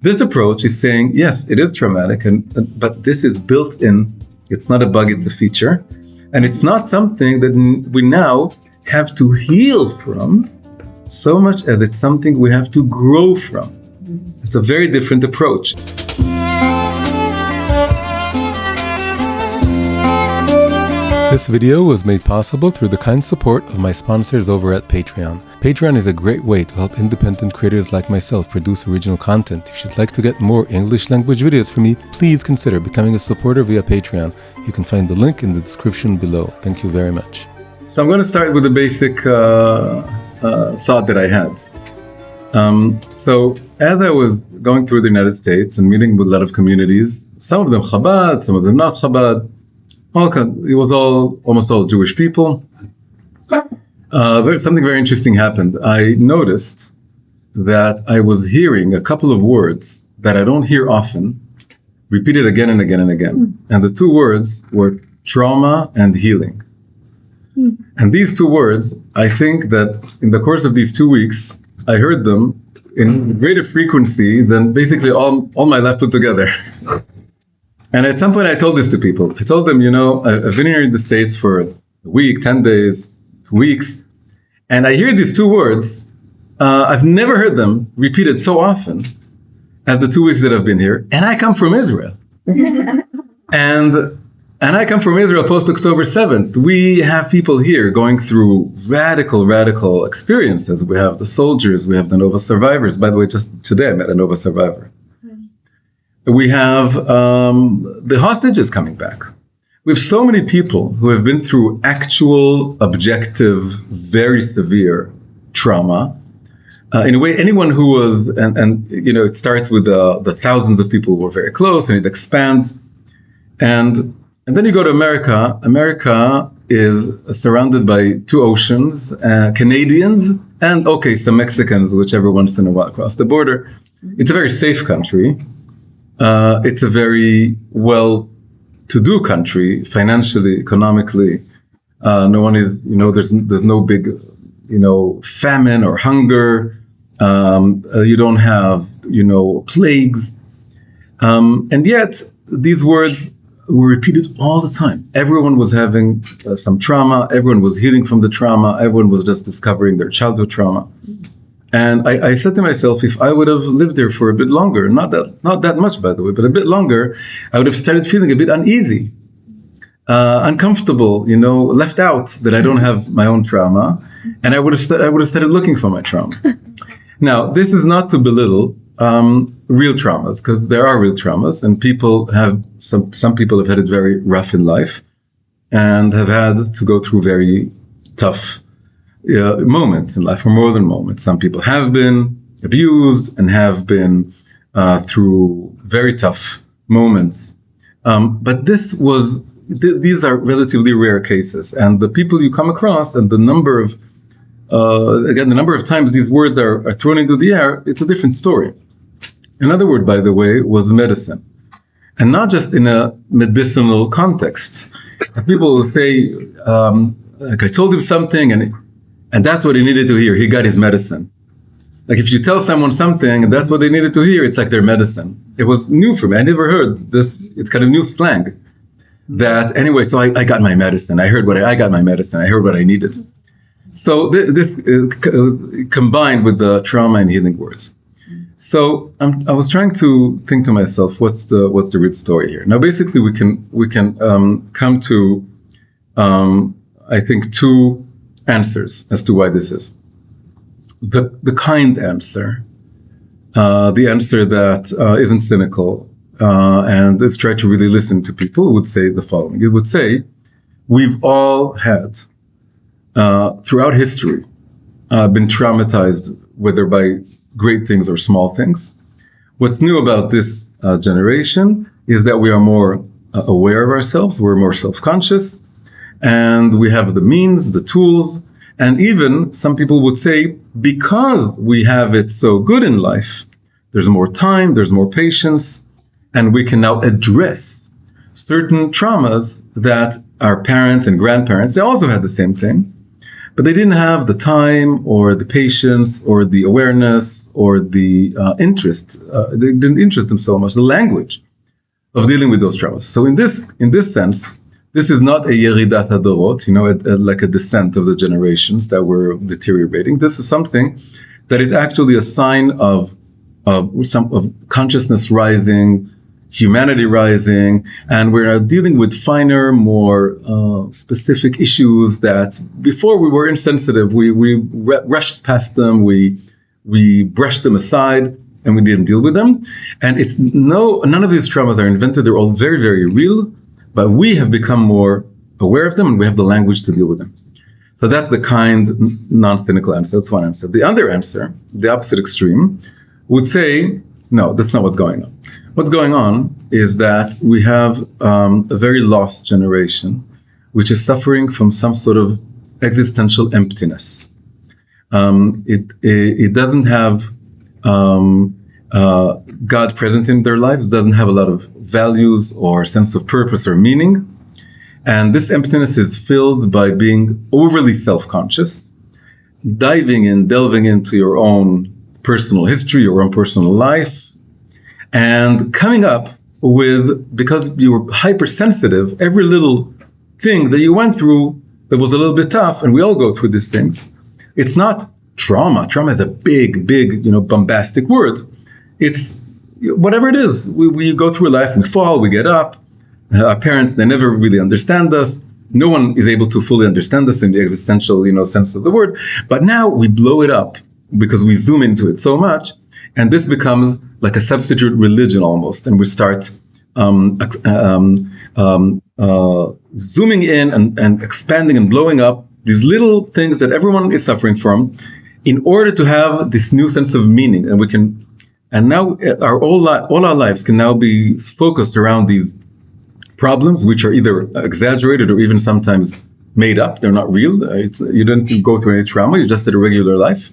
This approach is saying, yes, it is traumatic, but this is built in. It's not a bug, it's a feature. And it's not something that we now have to heal from so much as it's something we have to grow from. It's a very different approach. This video was made possible through the kind support of my sponsors over at Patreon. Patreon is a great way to help independent creators like myself produce original content. If you'd like to get more English language videos from me, please consider becoming a supporter via Patreon. You can find the link in the description below. Thank you very much. So I'm going to start with a basic thought that I had. So as I was going through the United States and meeting with a lot of communities, some of them Chabad, some of them not Chabad, it was almost all Jewish people. Something very interesting happened. I noticed that I was hearing a couple of words that I don't hear often, repeated again and again and again. And the two words were trauma and healing. And these two words, I think that in the course of these 2 weeks, I heard them in greater frequency than basically all my life put together. And at some point I told this to people. I told them, I've been here in the States for a week, 10 days, 2 weeks, and I hear these two words. I've never heard them repeated so often as the 2 weeks that I've been here. And I come from Israel. and I come from Israel post-October 7th. We have people here going through radical experiences. We have the soldiers, we have the Nova survivors. By the way, just today I met a Nova survivor. We have the hostages coming back. We have so many people who have been through actual, objective, very severe trauma. In a way, anyone who was, and it starts with the thousands of people who were very close, and it expands. And then you go to America. America is surrounded by two oceans, Canadians, and some Mexicans, which every once in a while cross the border. It's a very safe country. It's a very well-to-do country, financially, economically. No one is, there's no big, famine or hunger. You don't have, plagues. And yet, these words were repeated all the time. Everyone was having some trauma. Everyone was healing from the trauma. Everyone was just discovering their childhood trauma. And I said to myself, if I would have lived there for a bit longer, not that much, by the way, but a bit longer, I would have started feeling a bit uneasy, uncomfortable, left out, that I don't have my own trauma, and I would have started looking for my trauma. Now, this is not to belittle real traumas, because there are real traumas, and people have some people have had it very rough in life, and have had to go through very tough moments in life, or more than moments. Some people have been abused and have been through very tough moments. But these are relatively rare cases. And the people you come across, and the number of times these words are thrown into the air, it's a different story. Another word, by the way, was medicine. And not just in a medicinal context. People will say, I told him something, and that's what he needed to hear. He got his medicine. Like if you tell someone something and that's what they needed to hear, it's like their medicine. It was new for me. I never heard this. It's kind of new slang. That anyway, so I got my medicine. I got my medicine. I heard what I needed. So this combined with the trauma and healing words. So I was trying to think to myself, what's the real story here? Now, basically, we can come to I think two answers as to why this is. The kind answer, the answer that isn't cynical and is trying to really listen to people, would say the following. It would say, we've all had, throughout history, been traumatized, whether by great things or small things. What's new about this generation is that we are more aware of ourselves, we're more self-conscious, and we have the means, the tools, and even some people would say, because we have it so good in life, there's more time, there's more patience, and we can now address certain traumas that our parents and grandparents, they also had the same thing, but they didn't have the time or the patience or the awareness or the interest. They didn't interest them so much, the language of dealing with those traumas. So in this sense, this is not a yeridat hadorot, like a descent of the generations that were deteriorating. This is something that is actually a sign of consciousness rising, humanity rising, and we're now dealing with finer, more specific issues that before we were insensitive. We rushed past them, we brushed them aside, and we didn't deal with them. And none of these traumas are invented. They're all very, very real, but we have become more aware of them, and we have the language to deal with them. So that's the kind, non-cynical answer. That's one answer. The other answer, the opposite extreme, would say, no, that's not what's going on. What's going on is that we have a very lost generation, which is suffering from some sort of existential emptiness. It doesn't have God present in their lives, doesn't have a lot of values or sense of purpose or meaning. And this emptiness is filled by being overly self-conscious, delving into your own personal history, your own personal life, and coming up with, because you were hypersensitive, every little thing that you went through that was a little bit tough, and we all go through these things. It's not trauma. Trauma is a big, bombastic word. It's whatever it is. We go through life, we fall, we get up. Our parents, they never really understand us. No one is able to fully understand us in the existential, sense of the word. But now we blow it up because we zoom into it so much, and this becomes like a substitute religion almost, and we start zooming in and expanding and blowing up these little things that everyone is suffering from, in order to have this new sense of meaning, and now all our lives can now be focused around these problems, which are either exaggerated or even sometimes made up. They're not real. You didn't go through any trauma. You just had a regular life.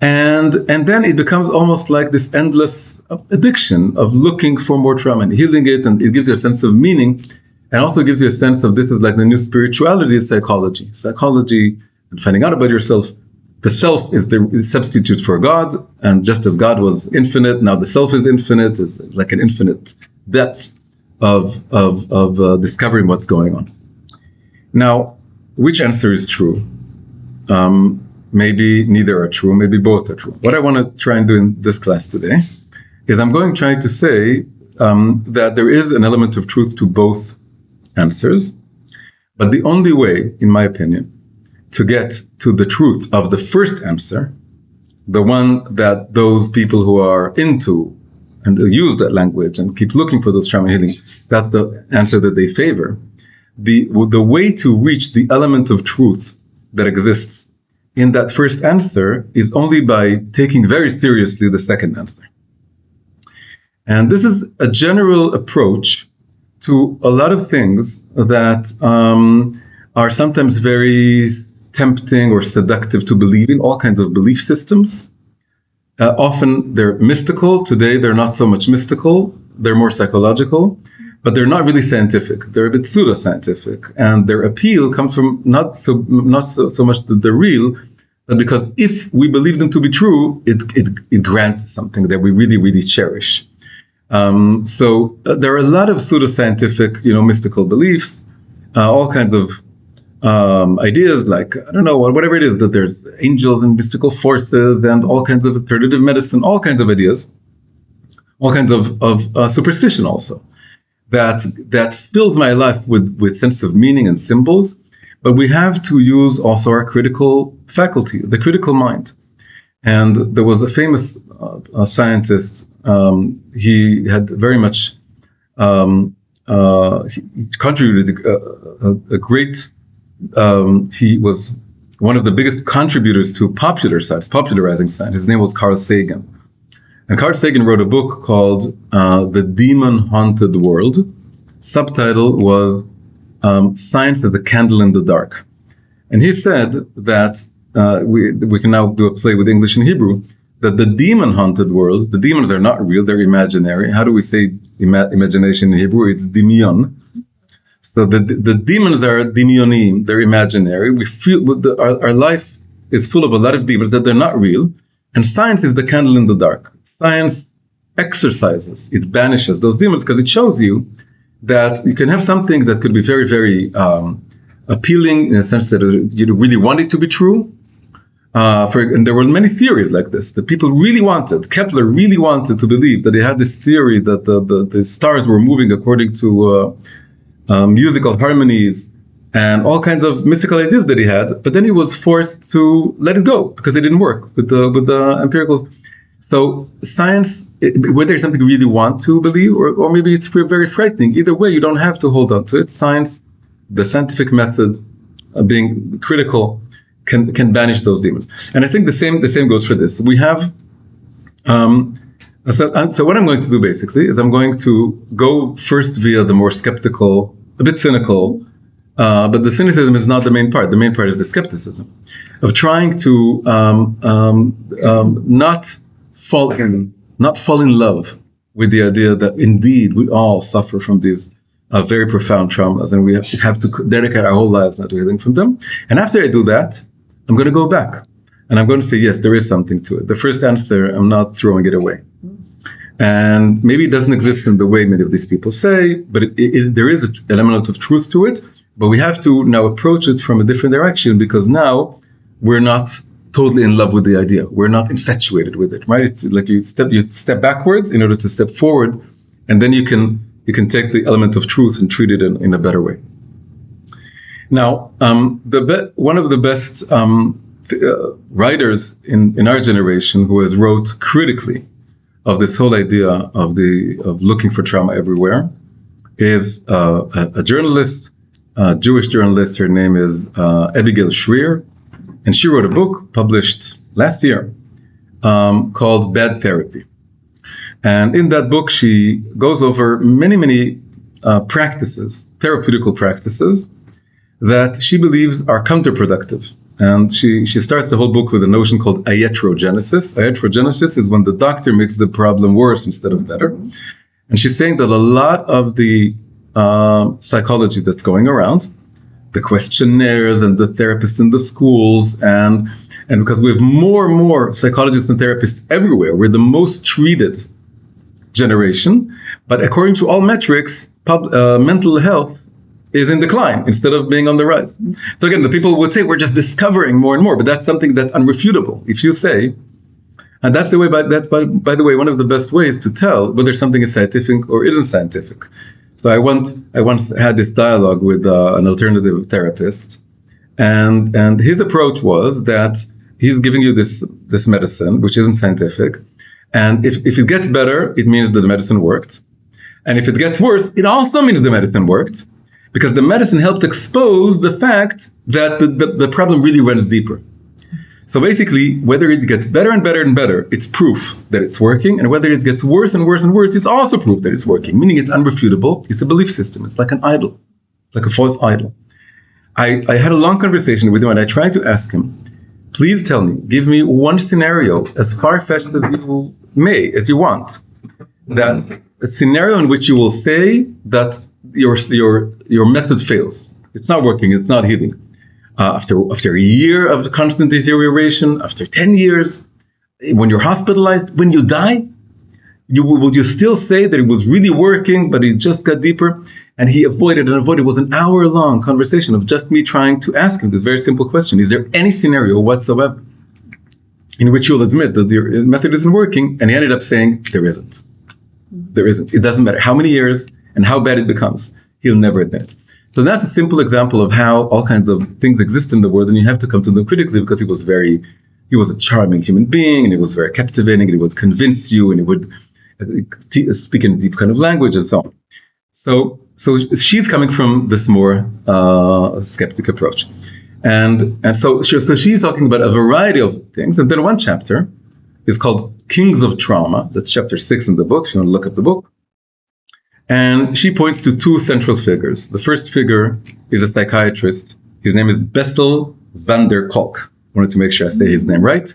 And then it becomes almost like this endless addiction of looking for more trauma and healing it, and it gives you a sense of meaning, and also gives you a sense of, this is like the new spirituality is psychology. Psychology and finding out about yourself. The self is the substitute for God, and just as God was infinite, now the self is infinite. It's like an infinite depth of discovering what's going on. Now, which answer is true? Maybe neither are true, maybe both are true. What I want to try and do in this class today is I'm going to try to say that there is an element of truth to both answers, but the only way, in my opinion, to get to the truth of the first answer, the one that those people who are into and use that language and keep looking for those trauma healing, that's the answer that they favor. The way to reach the element of truth that exists in that first answer is only by taking very seriously the second answer. And this is a general approach to a lot of things that are sometimes very tempting or seductive to believe in, all kinds of belief systems. Often they're mystical. Today they're not so much mystical, they're more psychological, but they're not really scientific. They're a bit pseudo-scientific, and their appeal comes from not so much that they're real, but because if we believe them to be true, it grants something that we really, really cherish. So there are a lot of pseudo-scientific, mystical beliefs, all kinds of ideas like, I don't know, whatever it is, that there's angels and mystical forces and all kinds of alternative medicine, all kinds of ideas, all kinds of superstition also, that fills my life with sense of meaning and symbols. But we have to use also our critical faculty, the critical mind. And there was a famous scientist, he had very much, he contributed a great, he was one of the biggest contributors to popular science, popularizing science. His name was Carl Sagan. And Carl Sagan wrote a book called The Demon-Haunted World. Subtitle was Science as a Candle in the Dark. And he said that, we can now do a play with English and Hebrew, that the demon-haunted world, the demons are not real, they're imaginary. How do we say imagination in Hebrew? It's dimion. So the demons are demionim, they're imaginary. We feel our life is full of a lot of demons that they're not real. And science is the candle in the dark. Science exorcises, it banishes those demons because it shows you that you can have something that could be very, very appealing in a sense that you really want it to be true. And there were many theories like this that people really wanted. Kepler really wanted to believe that they had this theory that the stars were moving according to musical harmonies and all kinds of mystical ideas that he had. But then he was forced to let it go because it didn't work with the empiricals. So science, whether it's something you really want to believe or maybe it's very frightening, either way, you don't have to hold on to it. Science, the scientific method of being critical, can banish those demons. And I think the same goes for this. We have, so what I'm going to do basically is I'm going to go first via the more skeptical, a bit cynical, but the cynicism is not the main part. The main part is the skepticism of trying to not fall in love with the idea that indeed we all suffer from these very profound traumas, and we have to dedicate our whole lives not to healing from them. And after I do that, I'm going to go back and I'm going to say, yes, there is something to it. The first answer, I'm not throwing it away. And maybe it doesn't exist in the way many of these people say, but there is an element of truth to it. But we have to now approach it from a different direction because now we're not totally in love with the idea. We're not infatuated with it, right? It's like you step backwards in order to step forward, and then you can take the element of truth and treat it in a better way. Now, one of the best writers in our generation who has wrote critically of this whole idea of looking for trauma everywhere is a journalist, a Jewish journalist. Her name is Abigail Shrier, and she wrote a book published last year called Bad Therapy. And in that book, she goes over many practices, therapeutical practices, that she believes are counterproductive. And she starts the whole book with a notion called iatrogenesis. Iatrogenesis is when the doctor makes the problem worse instead of better. And she's saying that a lot of the psychology that's going around, the questionnaires and the therapists in the schools, and because we have more and more psychologists and therapists everywhere, we're the most treated generation. But according to all metrics, mental health is in decline instead of being on the rise. So again, the people would say we're just discovering more and more, but that's something that's unrefutable. If you say, and that's the way, by the way, one of the best ways to tell whether something is scientific or isn't scientific. So I once had this dialogue with an alternative therapist, and his approach was that he's giving you this medicine, which isn't scientific, and if it gets better, it means that the medicine worked. And if it gets worse, it also means the medicine worked, because the medicine helped expose the fact that the problem really runs deeper. So basically, whether it gets better and better and better, it's proof that it's working. And whether it gets worse and worse and worse, it's also proof that it's working, meaning it's unrefutable. It's a belief system. It's like an idol, like a false idol. I had a long conversation with him, and I tried to ask him, please tell me, give me one scenario as far-fetched as you may, as you want, that a scenario in which you will say that your method fails. It's not working. It's not healing. After a year of constant deterioration, after 10 years, when you're hospitalized, when you die, would you still say that it was really working, but it just got deeper? And he avoided with an hour-long conversation of just me trying to ask him this very simple question. Is there any scenario whatsoever in which you'll admit that your method isn't working? And he ended up saying, there isn't. There isn't. It doesn't matter how many years and how bad it becomes. He'll never admit it. So that's a simple example of how all kinds of things exist in the world, and you have to come to them critically, because he was a charming human being, and he was very captivating, and he would convince you, and he would speak in a deep kind of language, and so on. So she's coming from this more skeptic approach, and so she's talking about a variety of things, and then one chapter is called Kings of Trauma. That's chapter 6 in the book. If you want to look up the book. And she points to two central figures. The first figure is a psychiatrist. His name is Bessel van der Kolk. I wanted to make sure I say his name right.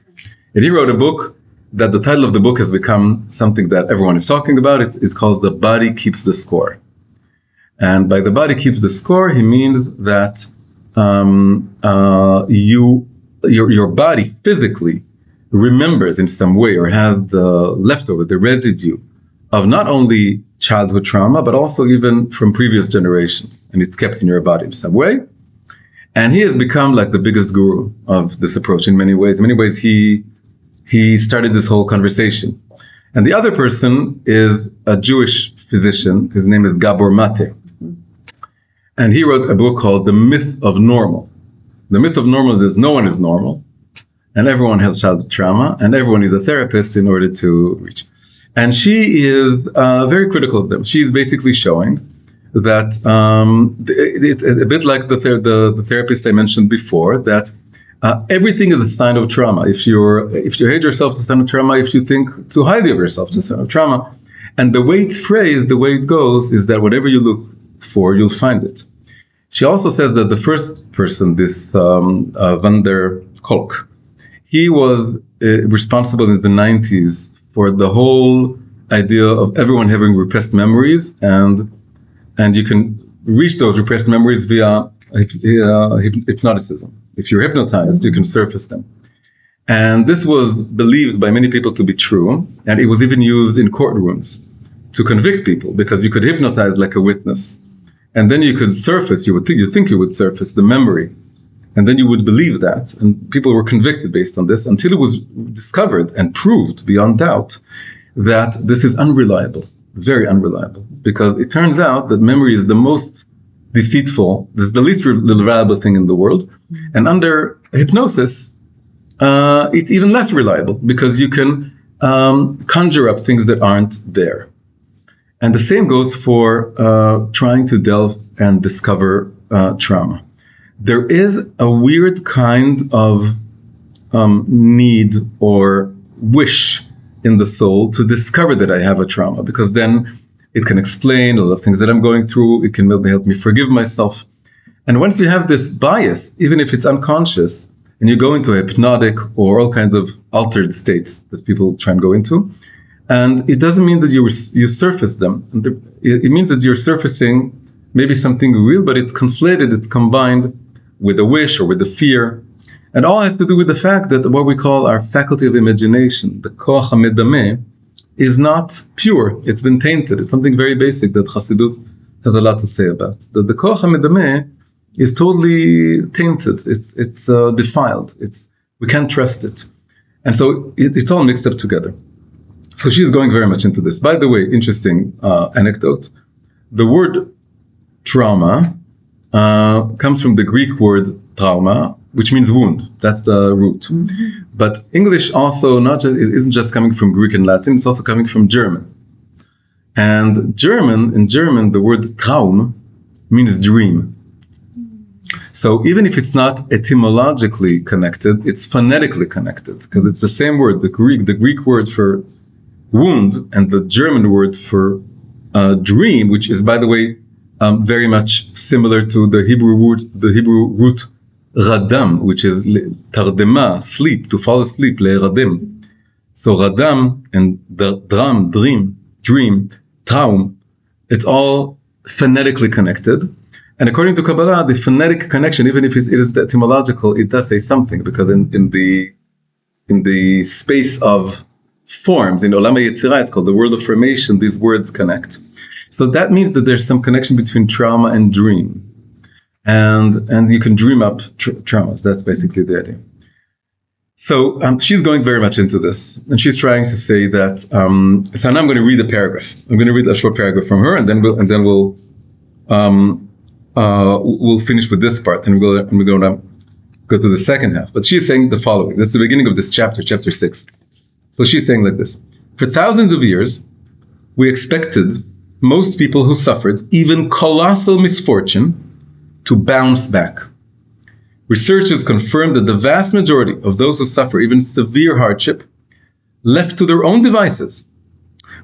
And he wrote a book that the title of the book has become something that everyone is talking about. It's called The Body Keeps the Score. And by the body keeps the score, he means that your body physically remembers in some way, or has the leftover, the residue of not only childhood trauma, but also even from previous generations, and it's kept in your body in some way. And he has become like the biggest guru of this approach in many ways. In many ways, he started this whole conversation. And the other person is a Jewish physician. His name is Gabor Mate. And he wrote a book called The Myth of Normal. The myth of normal is no one is normal, and everyone has childhood trauma, and everyone is a therapist in order to reach. And she is very critical of them. She's basically showing that it's a bit like the therapist I mentioned before, that everything is a sign of trauma. If you hate yourself, it's a sign of trauma. If you think too highly of yourself, it's a sign of trauma. And the way it's phrased, the way it goes, is that whatever you look for, you'll find it. She also says that the first person, this Van der Kolk, he was responsible in the 90s for the whole idea of everyone having repressed memories, and you can reach those repressed memories via hypnoticism. If you're hypnotized, you can surface them. And this was believed by many people to be true, and it was even used in courtrooms to convict people, because you could hypnotize like a witness, and then you could surface, you think you would surface the memory, and then you would believe that, and people were convicted based on this, until it was discovered and proved beyond doubt that this is unreliable, very unreliable, because it turns out that memory is the most deceitful, the least reliable thing in the world, and under hypnosis, it's even less reliable, because you can conjure up things that aren't there. And the same goes for trying to delve and discover trauma. There is a weird kind of need or wish in the soul to discover that I have a trauma, because then it can explain a lot of things that I'm going through. It can maybe help me forgive myself. And once you have this bias, even if it's unconscious, and you go into a hypnotic or all kinds of altered states that people try and go into, and it doesn't mean that you surface them. It means that you're surfacing maybe something real, but it's conflated, it's combined with a wish or with a fear. And all has to do with the fact that what we call our faculty of imagination, the koach hamedameh, is not pure. It's been tainted. It's something very basic that Chassidut has a lot to say about. That the koach hamedameh is totally tainted. It's defiled. We can't trust it. And so it's all mixed up together. So she's going very much into this. By the way, interesting anecdote. The word trauma comes from the Greek word trauma, which means wound. That's the root. Mm-hmm. But English also isn't just coming from Greek and Latin, it's also coming from German. And in German, the word Traum means dream. So even if it's not etymologically connected, it's phonetically connected, because it's the same word. The Greek word for wound and the German word for dream, which is, by the way, very much similar to the Hebrew root radam, which is tardema, sleep, to fall asleep, le'radim. So radam and the dream, traum, it's all phonetically connected. And according to Kabbalah, the phonetic connection, even if it is etymological, it does say something, because in the space of forms, in Olam HaYetzirah, it's called the world of formation, these words connect. So that means that there's some connection between trauma and dream. And you can dream up traumas. That's basically the idea. So she's going very much into this. And she's trying to say that, so now I'm going to read a paragraph. I'm going to read a short paragraph from her, and then we'll finish with this part, and we're going to go to the second half. But she's saying the following. That's the beginning of this chapter 6. So she's saying like this. For thousands of years, we expected most people who suffered even colossal misfortune to bounce back. Researchers confirm that the vast majority of those who suffer even severe hardship, left to their own devices,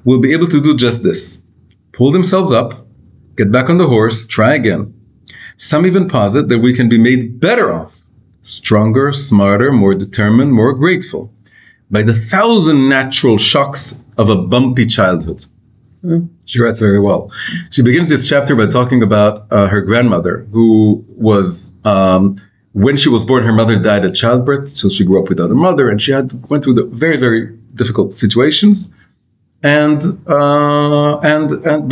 will be able to do just this. Pull themselves up, get back on the horse, try again. Some even posit that we can be made better off, stronger, smarter, more determined, more grateful, by the 1,000 natural shocks of a bumpy childhood. She writes very well. She begins this chapter by talking about her grandmother, who was, when she was born, her mother died at childbirth, so she grew up without a mother, and she went through the very, very difficult situations, but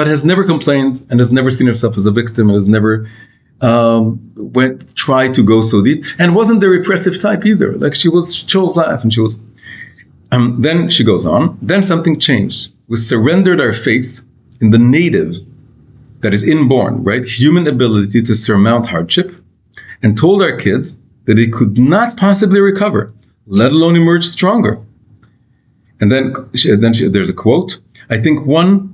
has never complained and has never seen herself as a victim and has never tried to go so deep, and wasn't the repressive type either. Like she chose life, and she was. Then she goes on. Then something changed. We surrendered our faith in the native, that is inborn, right, human ability to surmount hardship, and told our kids that they could not possibly recover, let alone emerge stronger. And then there's a quote. I think one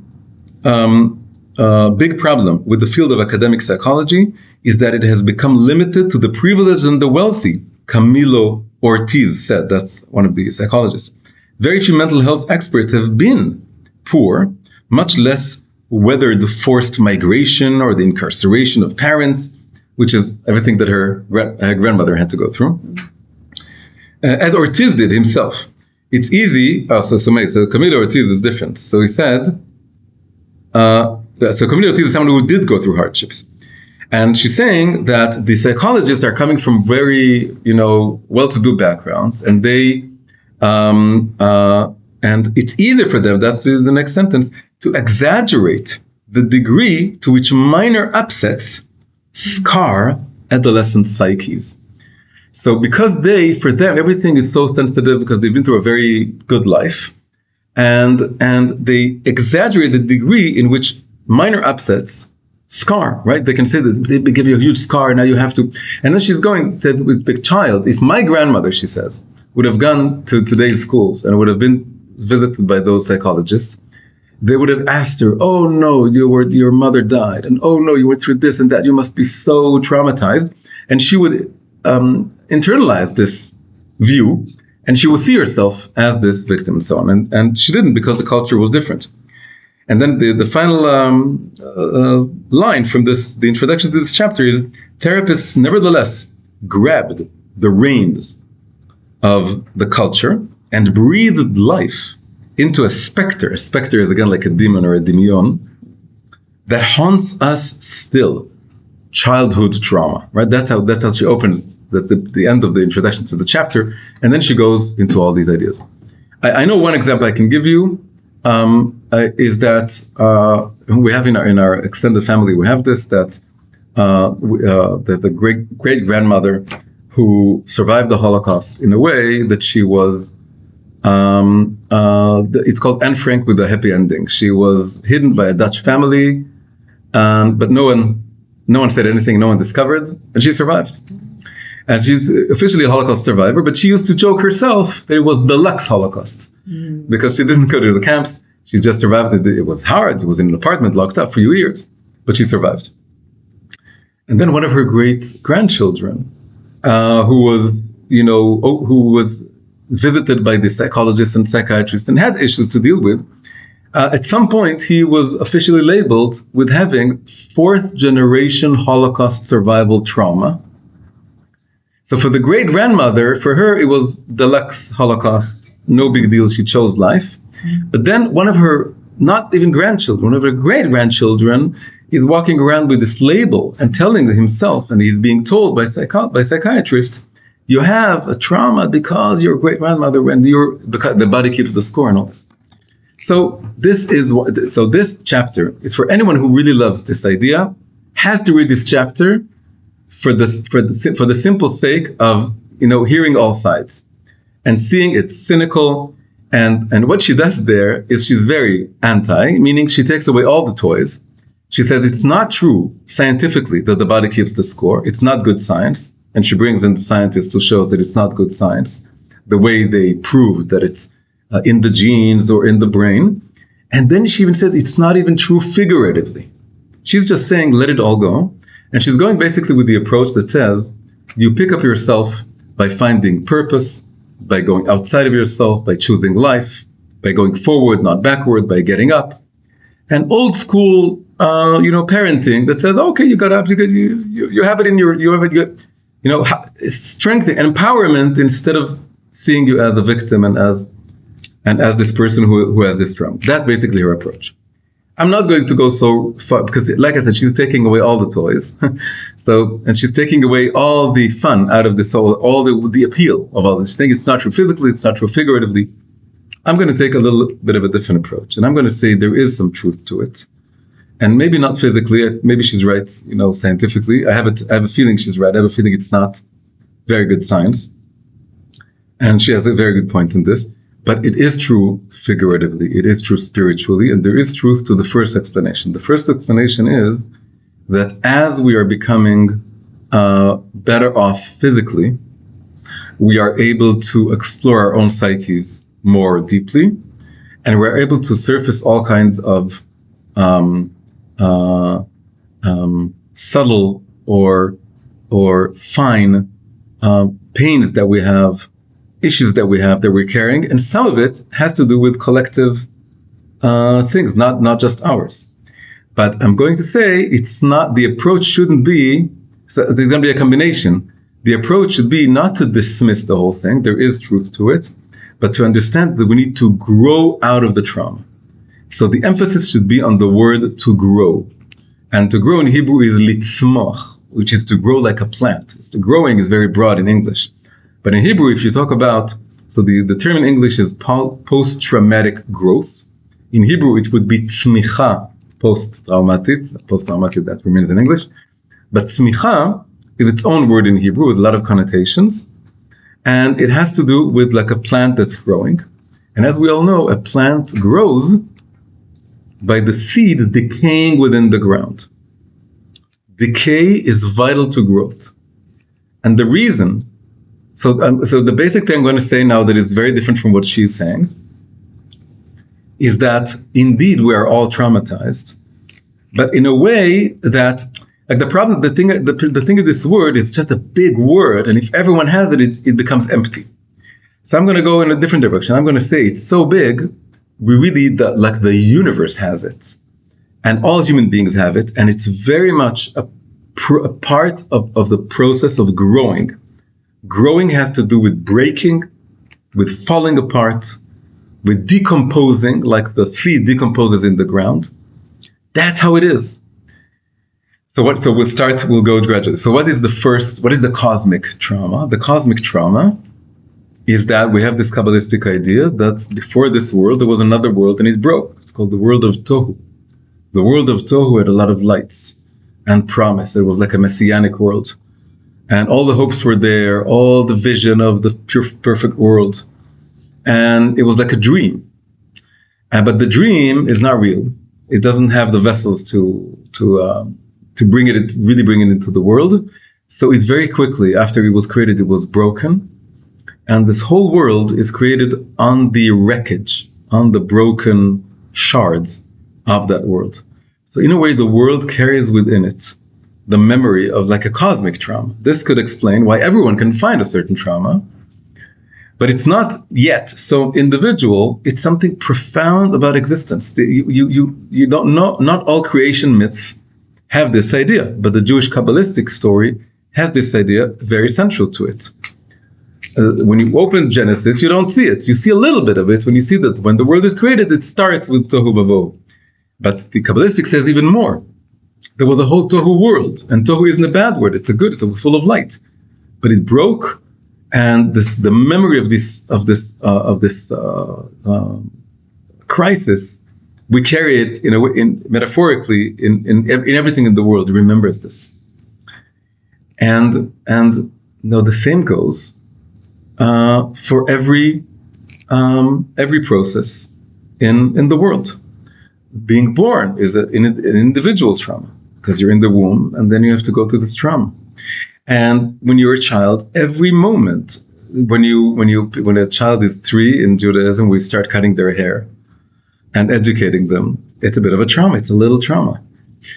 big problem with the field of academic psychology is that it has become limited to the privileged and the wealthy. Camilo Ortiz said, that's one of the psychologists. Very few mental health experts have been poor, much less weathered the forced migration or the incarceration of parents, which is everything that her grandmother had to go through. As Ortiz did himself. It's easy. So Camilo Ortiz is different. So he said, so Camilo Ortiz is someone who did go through hardships. And she's saying that the psychologists are coming from very, well-to-do backgrounds, and and it's easier for them, that's the next sentence, to exaggerate the degree to which minor upsets scar adolescent psyches. So because for them, everything is so sensitive because they've been through a very good life, and they exaggerate the degree in which minor upsets scar, right? They can say that they give you a huge scar, now you have to. And then she's said with the child, if my grandmother, she says, would have gone to today's schools and would have been visited by those psychologists, they would have asked her, oh no, your mother died, and oh no, you went through this and that, you must be so traumatized. And she would internalize this view, and she would see herself as this victim and so on. And she didn't, because the culture was different. And then the final line from the introduction to this chapter is, therapists nevertheless grabbed the reins of the culture and breathed life into a specter. A specter is again like a demon or a demion that haunts us still. Childhood trauma, right? That's how she opens. That's the end of the introduction to the chapter, and then she goes into all these ideas. I know one example I can give you is that we have in our extended family, we have this, that there's the great grandmother who survived the Holocaust in a way that she was, it's called Anne Frank with a happy ending. She was hidden by a Dutch family, but no one said anything, no one discovered, and she survived. And she's officially a Holocaust survivor, but she used to joke herself that it was deluxe Holocaust, because she didn't go to the camps. She just survived it. It was hard. It was in an apartment locked up for a few years, but she survived. And then one of her great grandchildren, who was visited by the psychologists and psychiatrists and had issues to deal with, at some point he was officially labeled with having fourth generation Holocaust survival trauma. So for the great grandmother, for her it was deluxe Holocaust, no big deal, she chose life. But then one of her, not even grandchildren, one of her great grandchildren is walking around with this label and telling himself, and he's being told by psychiatrists, you have a trauma because your great grandmother, because the body keeps the score and all this. So this chapter is for anyone who really loves this idea, has to read this chapter for the simple sake of hearing all sides and seeing it's cynical. And what she does there is she's very anti, meaning she takes away all the toys. She says it's not true scientifically that the body keeps the score. It's not good science. And she brings in the scientists who shows that it's not good science, the way they prove that it's in the genes or in the brain. And then she even says it's not even true figuratively. She's just saying, let it all go. And she's going basically with the approach that says, you pick up yourself by finding purpose, by going outside of yourself, by choosing life, by going forward, not backward, by getting up. And old school, parenting that says, okay, you got up, you have it in strength and empowerment instead of seeing you as a victim and as this person who has this trauma. That's basically her approach. I'm not going to go so far because, like I said, she's taking away all the toys. And she's taking away all the fun out of this, all the appeal of all this. She's saying it's not true physically, it's not true figuratively. I'm going to take a little bit of a different approach, and I'm going to say there is some truth to it, and maybe not physically. Maybe she's right, scientifically. I have a feeling she's right. I have a feeling it's not very good science, and she has a very good point in this. But it is true figuratively, it is true spiritually, and there is truth to the first explanation. The first explanation is that as we are becoming better off physically, we are able to explore our own psyches more deeply, and we're able to surface all kinds of subtle or fine pains that we have, issues that we have that we're carrying, and some of it has to do with collective things, not just ours. But I'm going to say it's not, the approach shouldn't be, so there's going to be a combination. The approach should be not to dismiss the whole thing, there is truth to it, but to understand that we need to grow out of the trauma. So the emphasis should be on the word to grow. And to grow in Hebrew is litzmoch, which is to grow like a plant. The growing is very broad in English. But in Hebrew, if you talk about, so the term in English is post-traumatic growth. In Hebrew, it would be tzmicha post-traumatic, that remains in English. But tzmicha is its own word in Hebrew with a lot of connotations. And it has to do with like a plant that's growing. And as we all know, a plant grows by the seed decaying within the ground. Decay is vital to growth. And the reason, so the basic thing I'm going to say now that is very different from what she's saying, is that indeed we are all traumatized, but in a way that, like the thing of this word is just a big word, and if everyone has it, it becomes empty. So I'm going to go in a different direction. I'm going to say it's so big, we really, like the universe has it, and all human beings have it, and it's very much a part of the process of growing. Growing has to do with breaking, with falling apart, with decomposing, like the seed decomposes in the ground. That's how it is. So we'll go gradually. So what is the cosmic trauma? The cosmic trauma is that we have this Kabbalistic idea that before this world, there was another world and it broke. It's called the world of Tohu. The world of Tohu had a lot of lights and promise. It was like a messianic world. And all the hopes were there, all the vision of the perfect world. And it was like a dream. But the dream is not real. It doesn't have the vessels to bring it into the world. So it very quickly, after it was created, it was broken. And this whole world is created on the wreckage, on the broken shards of that world. So in a way, the world carries within it the memory of like a cosmic trauma. This could explain why everyone can find a certain trauma, but it's not yet so individual. It's something profound about existence. You don't know, not all creation myths have this idea, but the Jewish Kabbalistic story has this idea very central to it. When you open Genesis, you don't see it. You see a little bit of it when you see that when the world is created, it starts with Tohu Vavohu. But the Kabbalistic says even more. There was a whole Tohu world, and Tohu isn't a bad word. It's a good. It's full of light, but it broke, and the memory of this crisis, we carry it metaphorically in everything in the world. It remembers this, and the same goes for every process in the world. Being born is an individual trauma, because you're in the womb and then you have to go through this trauma. And when you're a child, every moment, when a child is 3 in Judaism, we start cutting their hair and educating them. It's a bit of a trauma. It's a little trauma.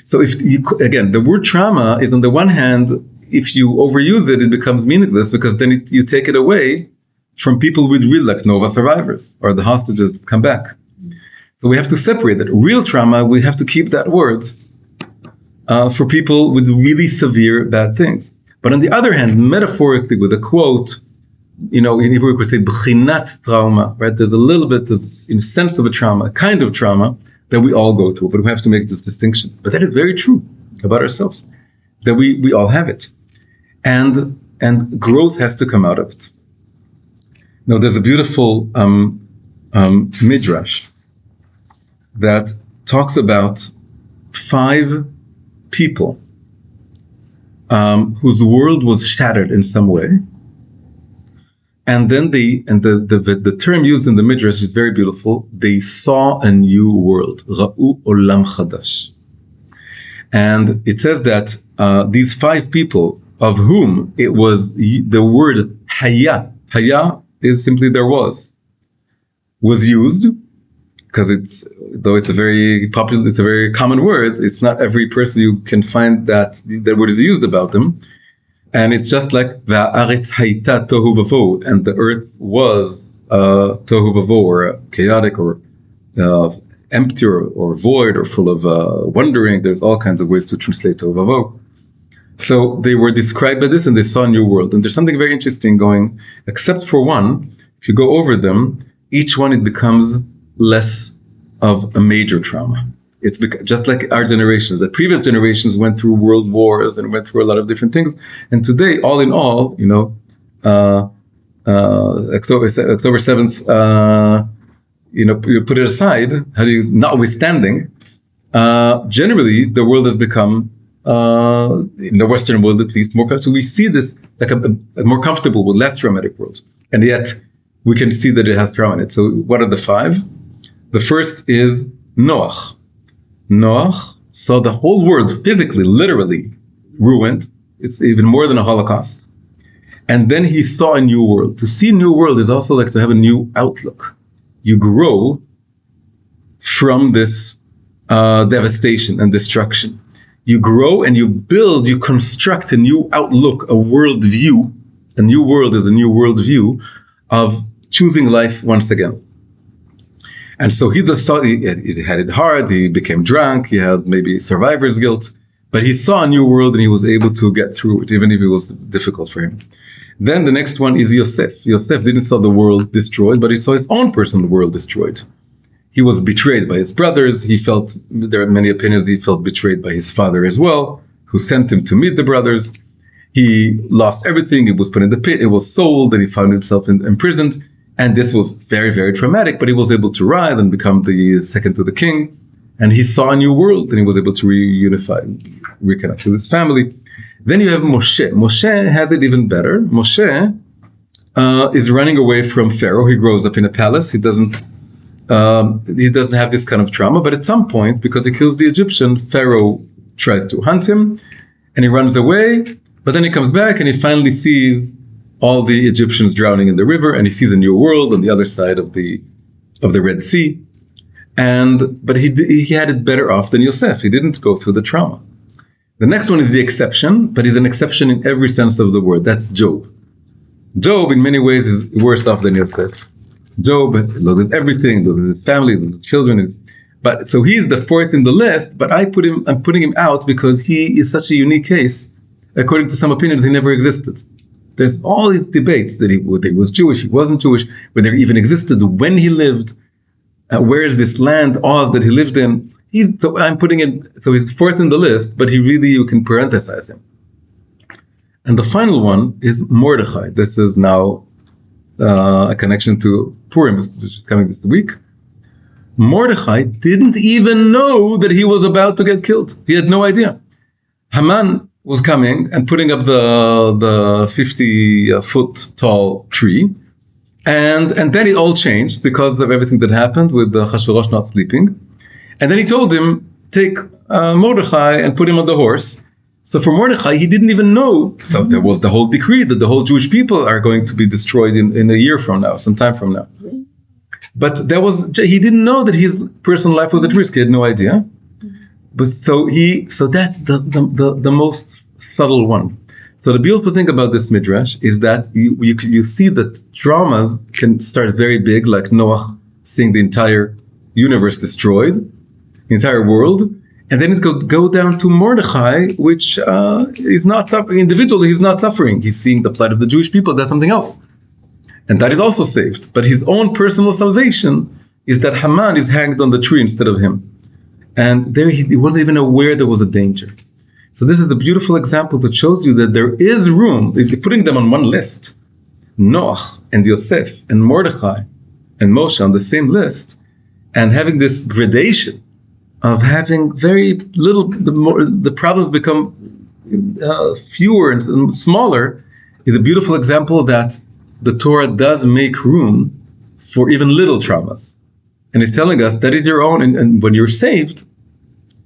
So again, the word trauma is, on the one hand, if you overuse it, it becomes meaningless, because then you take it away from people with real, like Nova survivors or the hostages that come back. So we have to separate that. Real trauma, we have to keep that word for people with really severe bad things. But on the other hand, metaphorically, with a quote, in Hebrew we could say b'chinat trauma, right? There's a little bit, in a sense of a trauma, a kind of trauma that we all go through, but we have to make this distinction. But that is very true about ourselves, that we all have it. And growth has to come out of it. Now, there's a beautiful midrash that talks about 5 people whose world was shattered in some way. And then the term used in the midrash is very beautiful. They saw a new world. Ra'u olam chadash. And it says that these 5 people, of whom it was the word haya is simply there was used, because though it's a very popular, it's a very common word, it's not every person you can find that word is used about them. And it's just like va'aretz hayta tohu vavohu, and the earth was tohu vavohu, or chaotic, or empty, or void, or full of wondering. There's all kinds of ways to translate tohu vavohu. So they were described by this, and they saw a new world. And there's something very interesting going, except for one. If you go over them, each one, it becomes less of a major trauma. It's just like our generations. The previous generations went through world wars and went through a lot of different things. And today, all in all, October 7th, you put it aside, notwithstanding, generally the world has become, in the Western world at least, more. So we see this like a more comfortable, less traumatic world. And yet, we can see that it has trauma in it. So what are the 5? The first is Noach. Noach saw the whole world physically, literally ruined. It's even more than a Holocaust. And then he saw a new world. To see a new world is also like to have a new outlook. You grow from this devastation and destruction. You grow and you build, you construct a new outlook, a world view. A new world is a new world view of choosing life once again. And so he had it hard, he became drunk, he had maybe survivor's guilt, but he saw a new world and he was able to get through it, even if it was difficult for him. Then the next one is Yosef. Yosef didn't saw the world destroyed, but he saw his own personal world destroyed. He was betrayed by his brothers. There are many opinions, he felt betrayed by his father as well, who sent him to meet the brothers. He lost everything, he was put in the pit, he was sold, and he found himself imprisoned. And this was very, very traumatic, but he was able to rise and become the second to the king. And he saw a new world, and he was able to reconnect with his family. Then you have Moshe. Moshe has it even better. Moshe is running away from Pharaoh. He grows up in a palace. He doesn't have this kind of trauma, but at some point, because he kills the Egyptian, Pharaoh tries to hunt him, and he runs away. But then he comes back, and he finally sees all the Egyptians drowning in the river, and he sees a new world on the other side of the Red Sea. But he had it better off than Yosef. He didn't go through the trauma. The next one is the exception, but he's an exception in every sense of the word. That's Job. Job, in many ways, is worse off than Yosef. Job loses everything, loses his family, loses his children. But so he is the 4th in the list. But I'm putting him out because he is such a unique case. According to some opinions, he never existed. There's all these debates that he was Jewish, he wasn't Jewish, whether he even existed, when he lived, where is this land, Oz, that he lived in. I'm putting him, so he's 4th in the list, but you can parenthesize him. And the final one is Mordechai. This is now a connection to Purim, this is coming this week. Mordechai didn't even know that he was about to get killed. He had no idea. Haman was coming and putting up the 50-foot tall tree, and then it all changed because of everything that happened with the Hashverosh not sleeping. And then he told him, take Mordechai and put him on the horse. So for Mordechai, he didn't even know. So there was the whole decree that the whole Jewish people are going to be destroyed in a year from now, some time from now. But he didn't know that his personal life was at risk. He had no idea. But so that's the most subtle one. So the beautiful thing about this midrash is that you see that dramas can start very big, like Noach seeing the entire universe destroyed, the entire world, and then it go down to Mordechai, which is not suffering individually. He's not suffering. He's seeing the plight of the Jewish people. That's something else, and that is also saved. But his own personal salvation is that Haman is hanged on the tree instead of him. And there he wasn't even aware there was a danger. So this is a beautiful example that shows you that there is room, if you're putting them on one list, Noach and Yosef and Mordechai and Moshe on the same list, and having this gradation of having very little, the problems become fewer and smaller, is a beautiful example that the Torah does make room for even little traumas. And it's telling us that is your own, and when you're saved,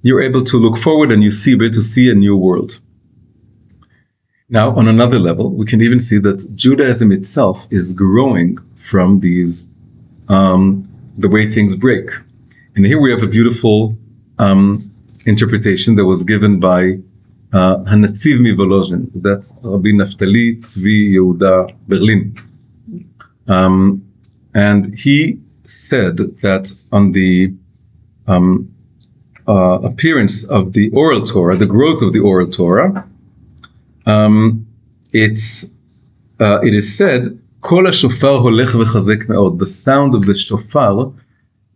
you're able to look forward and you're able to see a new world. Now, on another level, we can even see that Judaism itself is growing from these, the way things break. And here we have a beautiful interpretation that was given by Hanatziv Mivolozhin. That's Rabbi Naftali Tzvi Yehuda Berlin. And he said that on the appearance of the oral Torah, the growth of the oral Torah, it is said, Kol HaShofar holech v'chazek me'od. The sound of the shofar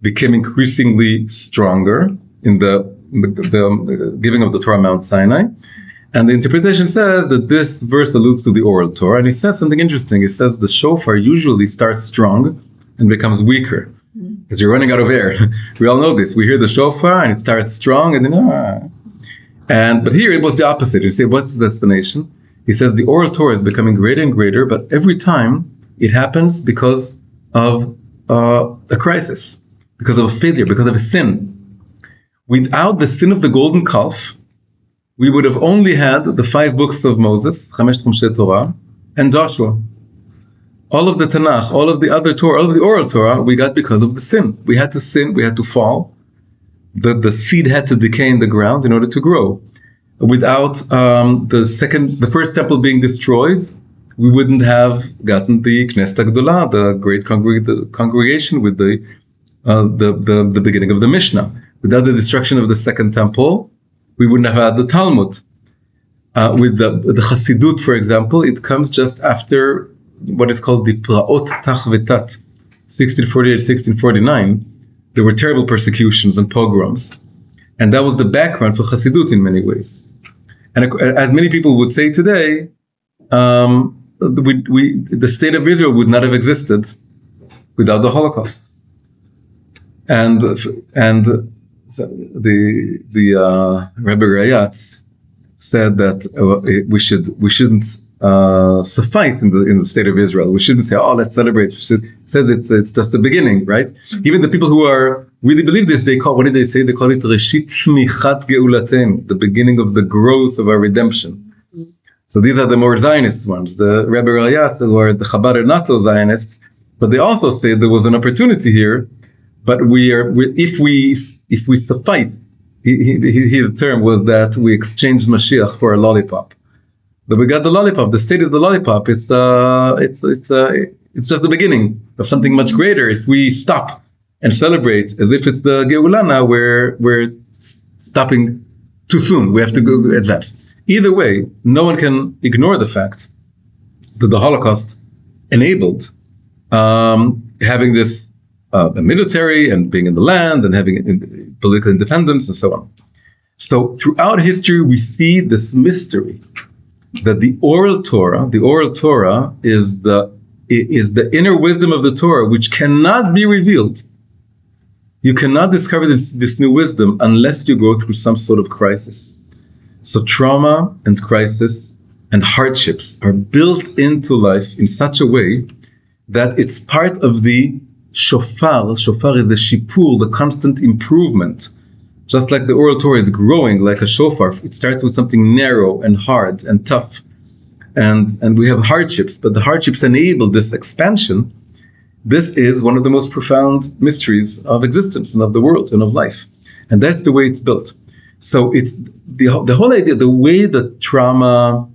became increasingly stronger in the giving of the Torah Mount Sinai. And the interpretation says that this verse alludes to the oral Torah. And he says something interesting. He says the shofar usually starts strong and becomes weaker as you're running out of air. We all know this. We hear the shofar and it starts strong and then but here it was the opposite. You say, what's his explanation? He says the oral Torah is becoming greater and greater, but every time it happens because of a crisis, because of a failure, because of a sin. Without the sin of the golden calf, we would have only had the 5 books of Moses, Chamesh Chumshei Torah, and Joshua. All of the Tanakh, all of the other Torah, all of the oral Torah, we got because of the sin. We had to sin, we had to fall. The seed had to decay in the ground in order to grow. Without the first temple being destroyed, we wouldn't have gotten the Knesset HaGedolah, the great congregation with the beginning of the Mishnah. Without the destruction of the second temple, we wouldn't have had the Talmud. With the Chassidut, for example, it comes just after what is called the Praot Tach V'Tat, 1648-1649. There were terrible persecutions and pogroms. And that was the background for Chassidut in many ways. And as many people would say today, the state of Israel would not have existed without the Holocaust. And so the Rebbe Rayatz said that we shouldn't suffice in the state of Israel. We shouldn't say, oh, let's celebrate. He says it's just the beginning, right? Even the people who really believe this, what did they say? They call it Reshit Tzmichat Geulaten, the beginning of the growth of our redemption. So these are the more Zionist ones. The Rebbe Rayatz, who are the Chabad are not so Zionists, but they also say there was an opportunity here. But if we suffice, his term was that we exchanged Mashiach for a lollipop. But we got the lollipop. The state is the lollipop. It's just the beginning of something much greater. If we stop and celebrate as if it's the Geulah now, we're stopping too soon. We have to go advance. Either way, no one can ignore the fact that the Holocaust enabled having this military and being in the land and having political independence and so on. So throughout history, we see this mystery that the oral Torah is the inner wisdom of the Torah, which cannot be revealed. You cannot discover this new wisdom unless you go through some sort of crisis. So trauma and crisis and hardships are built into life in such a way that it's part of the shofar. Shofar is the shipur, the constant improvement. Just like the oral Torah is growing like a shofar, it starts with something narrow and hard and tough. And we have hardships, but the hardships enable this expansion. This is one of the most profound mysteries of existence and of the world and of life. And that's the way it's built. So it's the whole idea, the way that trauma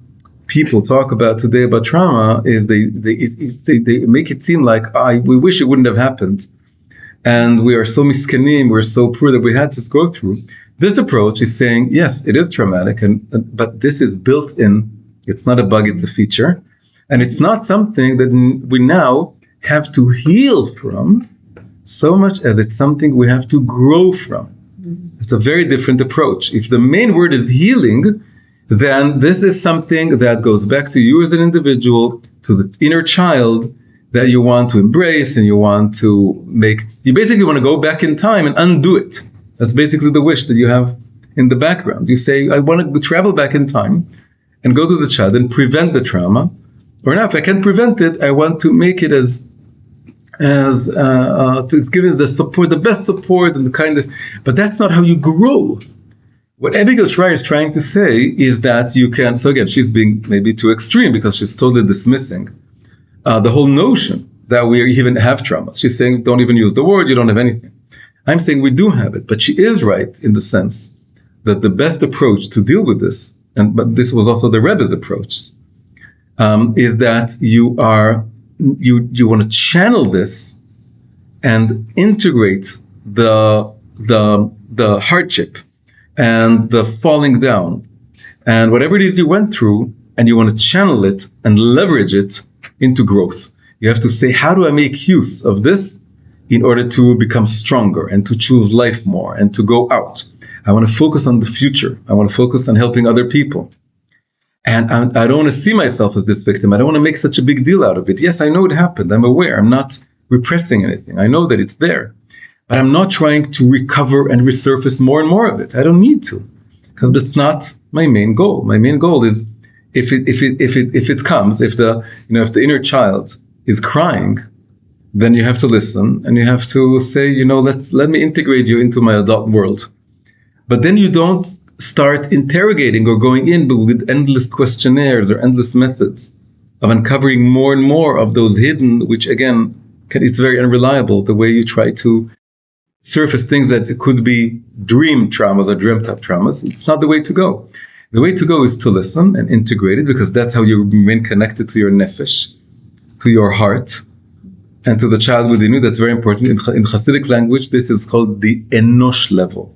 people talk about today about trauma is they make it seem like we wish it wouldn't have happened. And we are so miskenim, we're so poor that we had to go through. This approach is saying, yes, it is traumatic, but this is built in. It's not a bug, it's a feature. And it's not something that we now have to heal from so much as it's something we have to grow from. It's a very different approach. If the main word is healing, then this is something that goes back to you as an individual, to the inner child that you want to embrace and you want to make. You basically want to go back in time and undo it. That's basically the wish that you have in the background. You say, I want to travel back in time and go to the child and prevent the trauma. Or now, if I can't prevent it, I want to make it to give it the support, the best support and the kindness. But that's not how you grow. What Abigail Shrier is trying to say is that you can, so again, she's being maybe too extreme because she's totally dismissing the whole notion that we even have traumas. She's saying, don't even use the word, you don't have anything. I'm saying we do have it, but she is right in the sense that the best approach to deal with this, but this was also the Rebbe's approach, is that you want to channel this and integrate the hardship and the falling down and whatever it is you went through, and you want to channel it and leverage it into growth. You have to say, how do I make use of this in order to become stronger and to choose life more and to go out? I want to focus on the future. I want to focus on helping other people. And I don't want to see myself as this victim. I don't want to make such a big deal out of it. Yes, I know it happened. I'm aware. I'm not repressing anything. I know that it's there. But I'm not trying to recover and resurface more and more of it. I don't need to, because that's not my main goal. My main goal is if it comes, if the inner child is crying, then you have to listen and you have to say, let me integrate you into my adult world. But then you don't start interrogating or going in with endless questionnaires or endless methods of uncovering more and more of those hidden, which again, it's very unreliable, the way you try to surface things that could be dream traumas or dreamt up traumas. It's not the way to go. The way to go is to listen and integrate it, because that's how you remain connected to your nefesh, to your heart, and to the child within you. That's very important. In Hasidic language, this is called the enosh level.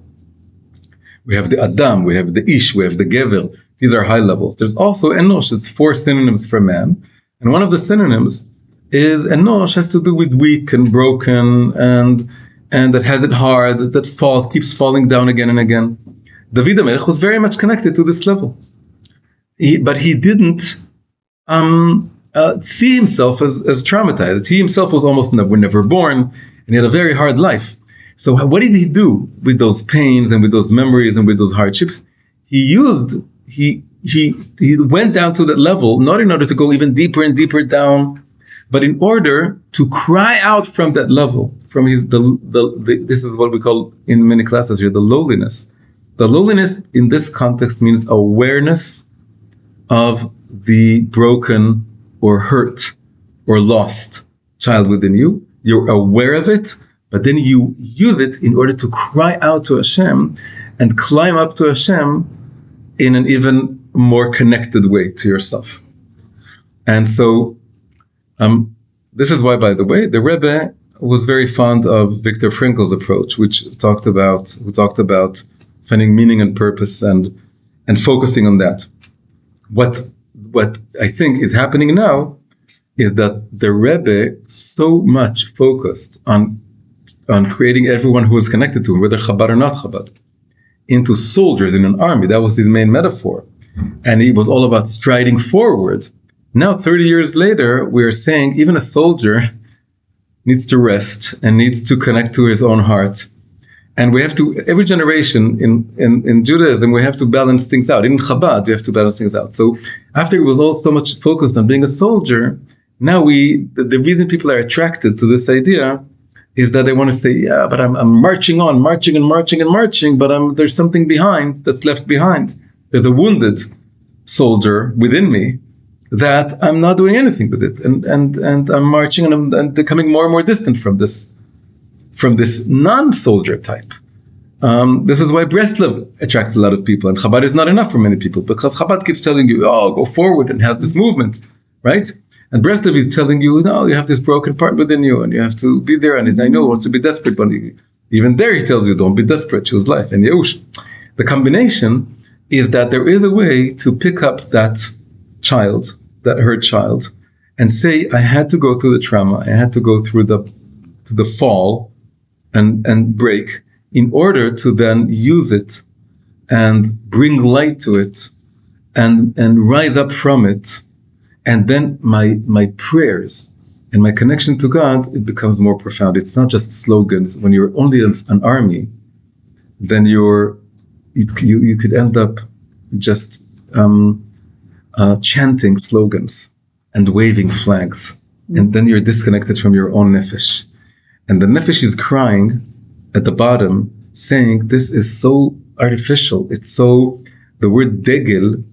We have the Adam, we have the Ish, we have the Gever. These are high levels. There's also Enosh. It's 4 synonyms for man. And one of the synonyms is Enosh, has to do with weak and broken and that has it hard, that keeps falling down again and again. David HaMelech was very much connected to this level. But he didn't see himself as traumatized. He himself was almost never born, and he had a very hard life. So what did he do with those pains and with those memories and with those hardships? He went down to that level, not in order to go even deeper and deeper down, but in order to cry out from that level, from this is what we call in many classes here, the lowliness. The lowliness in this context means awareness of the broken or hurt or lost child within you. You're aware of it, but then you use it in order to cry out to Hashem and climb up to Hashem in an even more connected way to yourself. And so this is why, by the way, the Rebbe was very fond of Viktor Frankl's approach, who talked about finding meaning and purpose and focusing on that. What I think is happening now is that the Rebbe so much focused on creating everyone who is connected to him, whether Chabad or not Chabad, into soldiers in an army. That was his main metaphor. And it was all about striding forward. Now, 30 years later, we are saying even a soldier needs to rest and needs to connect to his own heart. And we have to, every generation in Judaism, we have to balance things out. In Chabad, we have to balance things out. So after it was all so much focused on being a soldier, now the reason people are attracted to this idea is that they want to say, yeah, but I'm marching on, marching, but there's something behind that's left behind. There's a wounded soldier within me that I'm not doing anything with it, and I'm marching and I'm becoming more and more distant from this non-soldier type. This is why Breslov attracts a lot of people, and Chabad is not enough for many people, because Chabad keeps telling you, oh, go forward, and has this movement, right? And Breslov is telling you, no, you have this broken part within you, and you have to be there, and I know he wants to be desperate, but even there he tells you, don't be desperate, choose life, and Yeush. The combination is that there is a way to pick up that child, that hurt child, and say, I had to go through the trauma, I had to go through the fall and break in order to then use it and bring light to it and rise up from it. And then my prayers and my connection to God, it becomes more profound. It's not just slogans. When you're only an army, then you could end up just chanting slogans and waving flags. And then you're disconnected from your own nefesh. And the nefesh is crying at the bottom, saying, this is so artificial. It's so, the word degel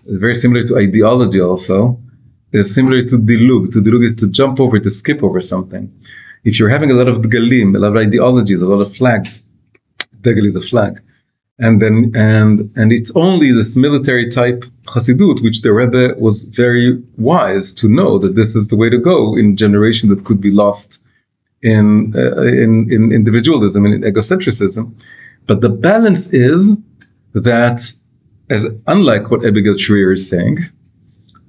is very similar to ideology also. It's similar to dilug. To dilug is to jump over, to skip over something. If you're having a lot of dgalim, a lot of ideologies, a lot of flags, degel is a flag. And then, and it's only this military type Chassidut, which the Rebbe was very wise to know that this is the way to go in a generation that could be lost in individualism and in egocentrism. But the balance is that, as unlike what Abigail Shrier is saying,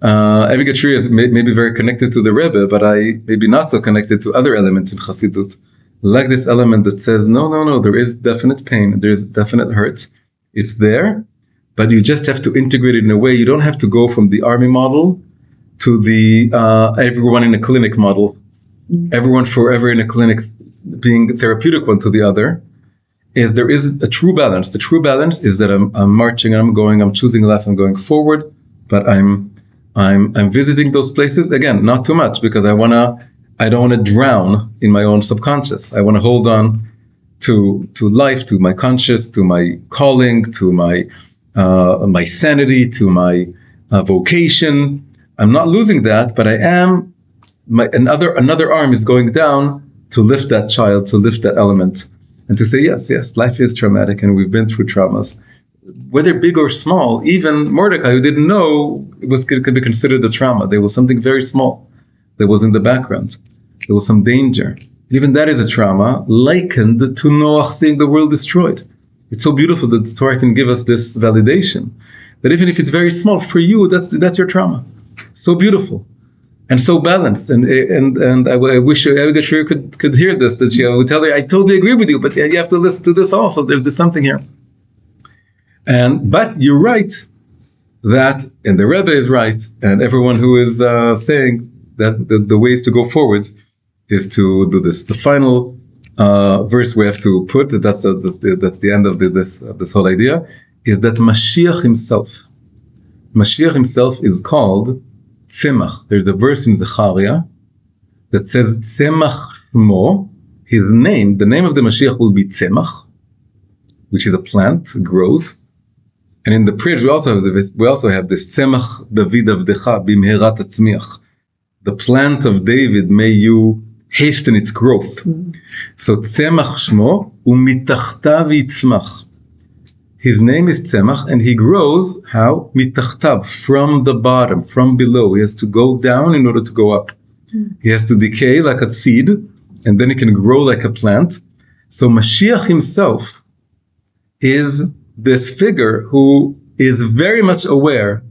Abigail Shrier is maybe very connected to the Rebbe, but I maybe not so connected to other elements in Chassidut. Like this element that says, no, there is definite pain, there is definite hurt. It's there, but you just have to integrate it in a way. You don't have to go from the army model to the everyone in a clinic model. Everyone forever in a clinic being therapeutic one to the other. There is a true balance. The true balance is that I'm marching, I'm choosing life, I'm going forward, but I'm visiting those places. Again, not too much, because I don't want to drown in my own subconscious. I want to hold on to life, to my conscious, to my calling, to my sanity, to my vocation. I'm not losing that, but I am. Another arm is going down to lift that child, to lift that element, and to say, yes, life is traumatic, and we've been through traumas, whether big or small. Even Mordecai, who didn't know it could be considered a trauma. There was something very small that was in the background. There was some danger. Even that is a trauma, likened to Noach seeing the world destroyed. It's so beautiful that the Torah can give us this validation, that even if it's very small, for you, that's your trauma. So beautiful and so balanced. And I wish Abigail Shrier could hear this, that she would tell her, I totally agree with you, but you have to listen to this also. There's something here. But you're right that, and the Rebbe is right, and everyone who is saying that the ways to go forward is to do this. The final verse we have to put, that's the end of this whole idea, is that Mashiach himself is called Tzemach. There's a verse in Zechariah that says Tzemach Shmo, his name, the name of the Mashiach will be Tzemach, which is a plant, it grows. And in the prayers we also have this Tzemach David Avdecha Bimherat Atzmiach. The plant of David, may you hasten its growth. So Tzemach Shmo umitachtav yitzmach. His name is Tzemach, and he grows how? Mitachtav, from the bottom, from below. He has to go down in order to go up. He has to decay like a seed, and then he can grow like a plant. So Mashiach himself is this figure who is very much aware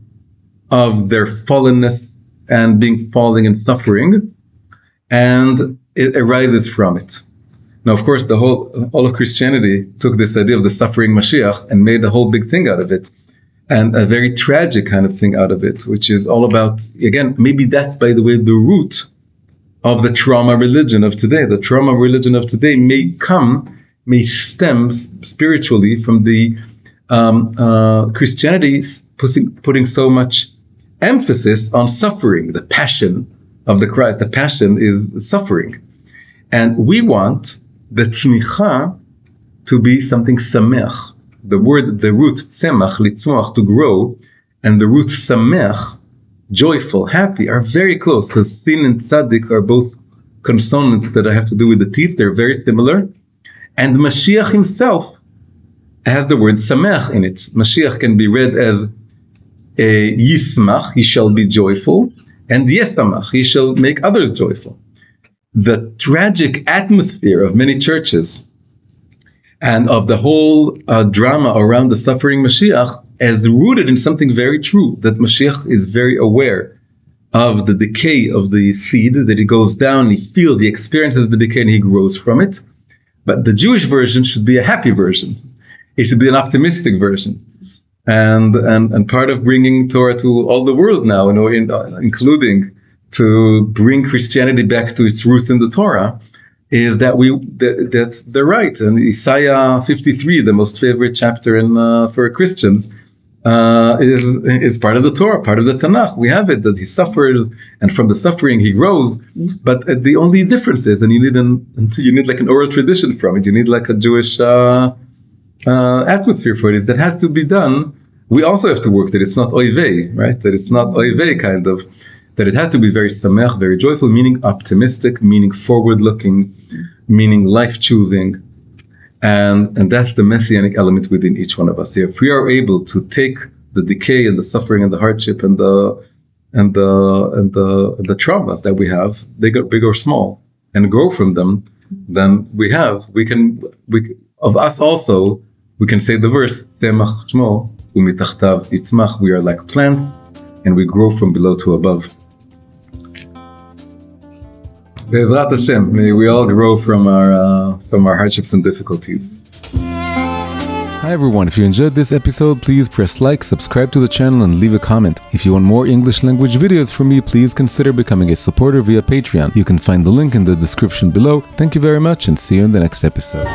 of their fallenness and falling and suffering, and it arises from it. Now, of course, all of Christianity took this idea of the suffering Mashiach and made a whole big thing out of it, and a very tragic kind of thing out of it, which is all about, again, maybe that's, by the way, the root of the trauma religion of today. The trauma religion of today may stem spiritually from the Christianity putting so much emphasis on suffering. The passion of the Christ, the passion is suffering. And we want the tzmicha to be something sameach. The root tzemach, litzmoach, to grow, and the root sameach, joyful, happy, are very close, because sin and tzaddik are both consonants that have to do with the teeth. They're very similar. And Mashiach himself has the word sameach in it. Mashiach can be read as a yismach, he shall be joyful, and yesamach, he shall make others joyful. The tragic atmosphere of many churches and of the whole drama around the suffering Mashiach is rooted in something very true, that Mashiach is very aware of the decay of the seed, that he goes down, he feels, he experiences the decay, and he grows from it. But the Jewish version should be a happy version. It should be an optimistic version. And part of bringing Torah to all the world now, including to bring Christianity back to its roots in the Torah, is that they're right. And Isaiah 53, the most favorite chapter for Christians, is part of the Torah, part of the Tanakh. We have it that he suffers, and from the suffering he grows. But the only difference is, and you need like an oral tradition from it. You need like a Jewish atmosphere for it. That has to be done. We also have to work that it's not oivei, right? That it's not oivei kind of. That it has to be very samech, very joyful, meaning optimistic, meaning forward-looking, meaning life-choosing. And that's the messianic element within each one of us. If we are able to take the decay and the suffering and the hardship and the traumas that we have, big or small, and grow from them, then we of us also, we can say the verse, Temach Shmo u'mitachtav yitzmach. We are like plants, and we grow from below to above. Be'ezrat Hashem, may we all grow from our hardships and difficulties. Hi everyone, if you enjoyed this episode, please press like, subscribe to the channel, and leave a comment. If you want more English language videos from me, please consider becoming a supporter via Patreon. You can find the link in the description below. Thank you very much, and see you in the next episode.